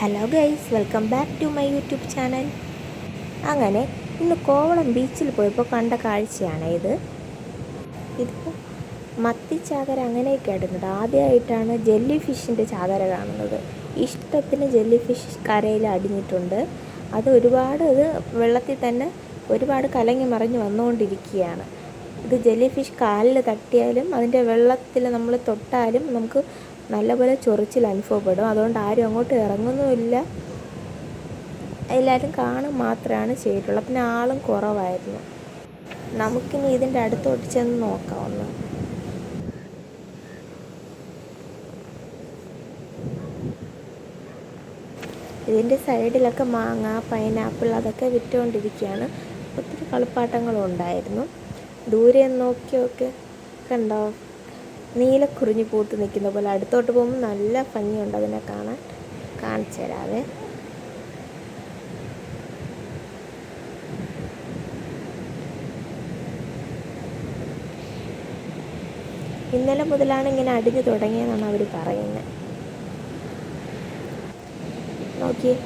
Hello guys, welcome back to my YouTube channel. അങ്ങനെ ഇന്ന് കോവളം ബീച്ചിൽ പോയപ്പോൾ കണ്ട കാഴ്ചയാണ് ഇതിപ്പോൾ മത്തിച്ചാകര അങ്ങനെയൊക്കെ ആയിട്ടുണ്ട്. ആദ്യമായിട്ടാണ് ജെല്ലി ഫിഷിൻ്റെ ചാകര കാണുന്നത്. ഇഷ്ടത്തിന് ജെല്ലി ഫിഷ് കരയിൽ അടിഞ്ഞിട്ടുണ്ട്. അത് വെള്ളത്തിൽ തന്നെ ഒരുപാട് കലങ്ങി മറിഞ്ഞ് വന്നുകൊണ്ടിരിക്കുകയാണ്. ഇത് ജെല്ലി ഫിഷ് കാലിൽ തട്ടിയാലും അതിൻ്റെ വെള്ളത്തിൽ നമ്മൾ തൊട്ടാലും നമുക്ക് നല്ലപോലെ ചൊറിച്ചിൽ അനുഭവപ്പെടും. അതുകൊണ്ട് ആരും അങ്ങോട്ട് ഇറങ്ങുന്നുമില്ല, എല്ലാവരും കാണും മാത്രമാണ് ചെയ്തിട്ടുള്ളത്. പിന്നെ ആളും കുറവായിരുന്നു. നമുക്കിനി ഇതിൻ്റെ അടുത്തോട്ട് ചെന്ന് നോക്കാവുന്ന. ഇതിൻ്റെ സൈഡിലൊക്കെ മാങ്ങ, പൈനാപ്പിൾ അതൊക്കെ വിറ്റുകൊണ്ടിരിക്കുകയാണ്. ഒത്തിരി കളിപ്പാട്ടങ്ങളും ഉണ്ടായിരുന്നു. ദൂരെ നോക്കിയൊക്കെ കണ്ടോ, നീലക്കുറിഞ്ഞി പൂത്ത് നിൽക്കുന്ന പോലെ. അടുത്തോട്ട് പോകുമ്പോൾ നല്ല ഭംഗിയുണ്ട് അതിനെ കാണാൻ. കാണിച്ചു തരാവേ. ഇന്നലെ മുതലാണ് ഇങ്ങനെ അടിഞ്ഞു തുടങ്ങിയെന്നാണ് അവർ പറയുന്നത്. നോക്കിയേ,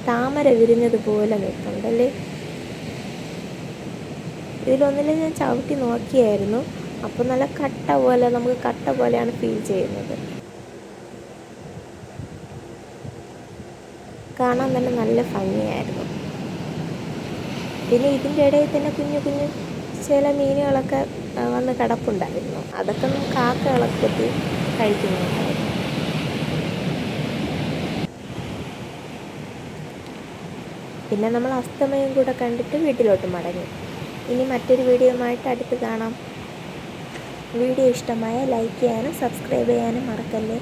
താമര വിരിഞ്ഞതുപോലെ നിൽക്കുന്നുണ്ടല്ലേ. ഇതിലൊന്നിലും ഞാൻ ചവിട്ടി നോക്കിയായിരുന്നു. അപ്പോൾ നല്ല നമുക്ക് കട്ട പോലെയാണ് ഫീൽ ചെയ്യുന്നത്. കാണാൻ തന്നെ നല്ല ഭംഗിയായിരുന്നു. പിന്നെ ഇതിൻ്റെ ഇടയിൽ തന്നെ കുഞ്ഞു കുഞ്ഞു ചില മീനുകളൊക്കെ വന്ന് കിടപ്പുണ്ടായിരുന്നു. അതൊക്കെ കാക്കകളൊക്കെ കൊത്തി കഴിക്കുന്നുണ്ടായിരുന്നു. പിന്നെ നമ്മൾ അസ്തമയം കൂടെ കണ്ടിട്ട് വീട്ടിലോട്ട് മടങ്ങി. ഇനി മറ്റൊരു വീഡിയോയുമായിട്ട് അടുത്ത് കാണാം. വീഡിയോ ഇഷ്ടമായ ലൈക്ക് ചെയ്യാനും സബ്സ്ക്രൈബ് ചെയ്യാനും മറക്കല്ലേ.